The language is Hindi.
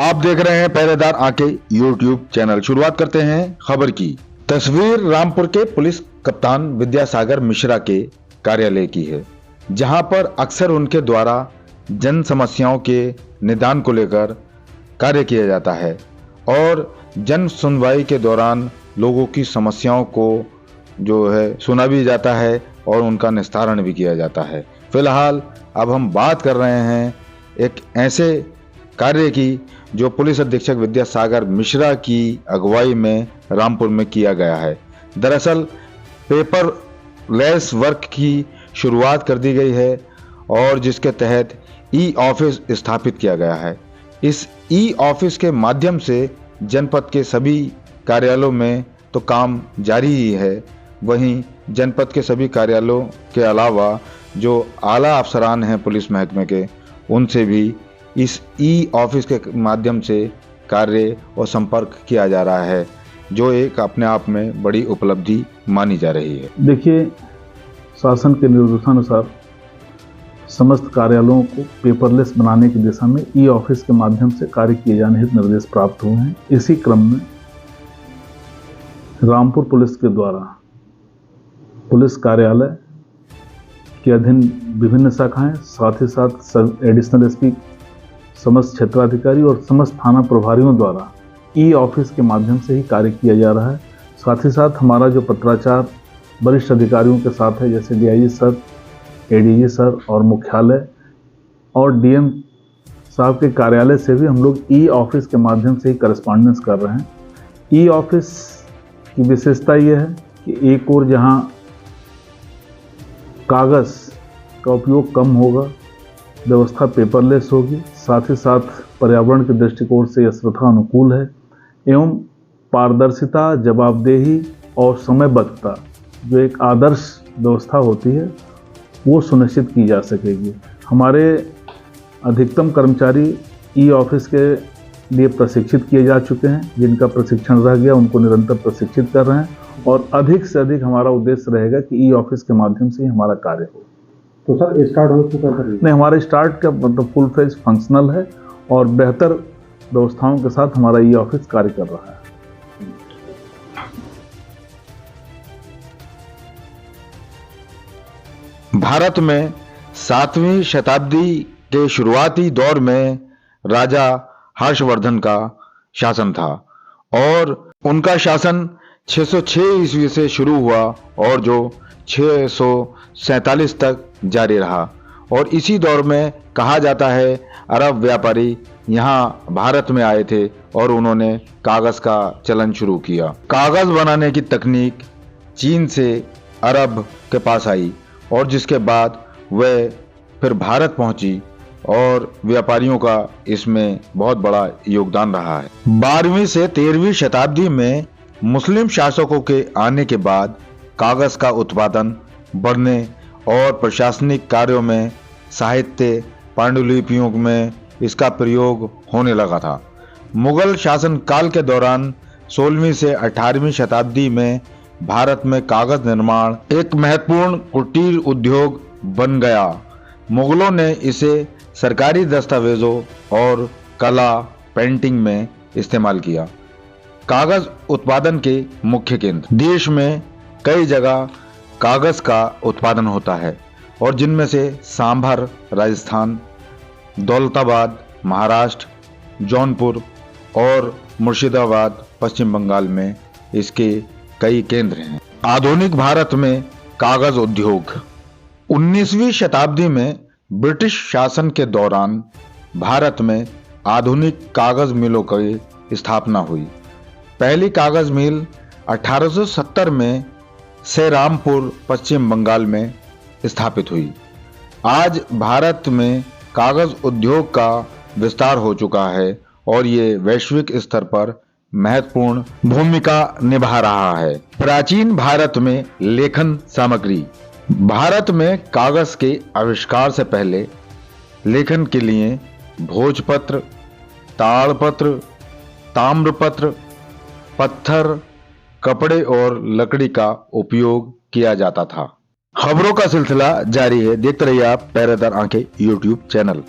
आप देख रहे हैं पहरेदार आंखें यूट्यूब चैनल। शुरुआत करते हैं खबर की। तस्वीर रामपुर के पुलिस कप्तान विद्यासागर मिश्रा के कार्यालय की है, जहां पर अक्सर उनके द्वारा जन समस्याओं के निदान को लेकर कार्य किया जाता है और जन सुनवाई के दौरान लोगों की समस्याओं को जो है सुना भी जाता है और उनका निस्तारण भी किया जाता है। फिलहाल अब हम बात कर रहे हैं एक ऐसे कार्य की जो पुलिस अधीक्षक विद्यासागर मिश्रा की अगुवाई में रामपुर में किया गया है। दरअसल पेपरलेस वर्क की शुरुआत कर दी गई है और जिसके तहत ई ऑफिस स्थापित किया गया है। इस ई ऑफिस के माध्यम से जनपद के सभी कार्यालयों में तो काम जारी ही है, वहीं जनपद के सभी कार्यालयों के अलावा जो आला अफसरान हैं पुलिस महकमे के, उनसे भी इस ई ऑफिस के माध्यम से कार्य और संपर्क किया जा रहा है, जो एक अपने आप में बड़ी उपलब्धि मानी जा रही है। देखिए, शासन के निर्देशानुसार समस्त कार्यालयों को पेपरलेस बनाने की दिशा में ई ऑफिस के माध्यम से कार्य किए जाने हेतु निर्देश प्राप्त हुए हैं। इसी क्रम में रामपुर पुलिस के द्वारा पुलिस कार्यालय के अधीन विभिन्न शाखाएं, साथ ही साथ एडिशनल एसपी, समस्त क्षेत्राधिकारी और समस्त थाना प्रभारियों द्वारा ई ऑफिस के माध्यम से ही कार्य किया जा रहा है। साथ ही साथ हमारा जो पत्राचार वरिष्ठ अधिकारियों के साथ है, जैसे डीआईजी सर, एडीजी सर और मुख्यालय और डीएम साहब के कार्यालय से भी हम लोग ई ऑफिस के माध्यम से ही करस्पॉन्डेंस कर रहे हैं। ई ऑफिस की विशेषता यह है कि एक और जहां कागज़ का उपयोग कम होगा, व्यवस्था पेपरलेस होगी, साथ ही साथ पर्यावरण के दृष्टिकोण से यह श्रद्धा अनुकूल है एवं पारदर्शिता, जवाबदेही और समयबद्धता जो एक आदर्श व्यवस्था होती है वो सुनिश्चित की जा सकेगी। हमारे अधिकतम कर्मचारी ई ऑफिस के लिए प्रशिक्षित किए जा चुके हैं, जिनका प्रशिक्षण रह गया उनको निरंतर प्रशिक्षित कर रहे हैं और अधिक से अधिक हमारा उद्देश्य रहेगा कि ई ऑफिस के माध्यम से ही हमारा कार्य हो। तो सर स्टार्ट हो चुका है? नहीं, हमारा स्टार्ट का मतलब फुल फेज फंक्शनल है और बेहतर व्यवस्थाओं के साथ हमारा ई ऑफिस कार्य कर रहा है। भारत में 7वीं शताब्दी के शुरुआती दौर में राजा हर्षवर्धन का शासन था और उनका शासन 606 ईस्वी से शुरू हुआ और जो 647 तक जारी रहा। और इसी दौर में कहा जाता है अरब व्यापारी यहाँ भारत में आए थे और उन्होंने कागज का चलन शुरू किया। कागज बनाने की तकनीक चीन से अरब के पास आई और जिसके बाद वह फिर भारत पहुंची और व्यापारियों का इसमें बहुत बड़ा योगदान रहा है। 12वीं से 13वीं शताब्दी में मुस्लिम शासकों के आने के बाद कागज का उत्पादन बढ़ने और प्रशासनिक कार्यों में, साहित्य, पांडुलिपियों में इसका प्रयोग होने लगा था। मुगल शासन काल के दौरान 16वीं से 18वीं शताब्दी में भारत में कागज निर्माण एक महत्वपूर्ण कुटीर उद्योग बन गया। मुगलों ने इसे सरकारी दस्तावेजों और कला, पेंटिंग में इस्तेमाल किया। कागज उत्पादन के मुख्य केंद्र देश में कई जगह कागज का उत्पादन होता है और जिनमें से सांभर राजस्थान, दौलताबाद महाराष्ट्र, जौनपुर और मुर्शिदाबाद पश्चिम बंगाल में इसके कई केंद्र हैं। आधुनिक भारत में कागज उद्योग 19वीं शताब्दी में ब्रिटिश शासन के दौरान भारत में आधुनिक कागज मिलों की स्थापना हुई। पहली कागज मिल 1870 में श्रीरामपुर पश्चिम बंगाल में स्थापित हुई। आज भारत में कागज उद्योग का विस्तार हो चुका है और ये वैश्विक स्तर पर महत्वपूर्ण भूमिका निभा रहा है। प्राचीन भारत में लेखन सामग्री। भारत में कागज के आविष्कार से पहले लेखन के लिए भोजपत्र, ताड़पत्र, ताम्रपत्र, पत्थर, कपड़े और लकड़ी का उपयोग किया जाता था। खबरों का सिलसिला जारी है, देखते रहिए आप पहरेदार आंखें यूट्यूब चैनल।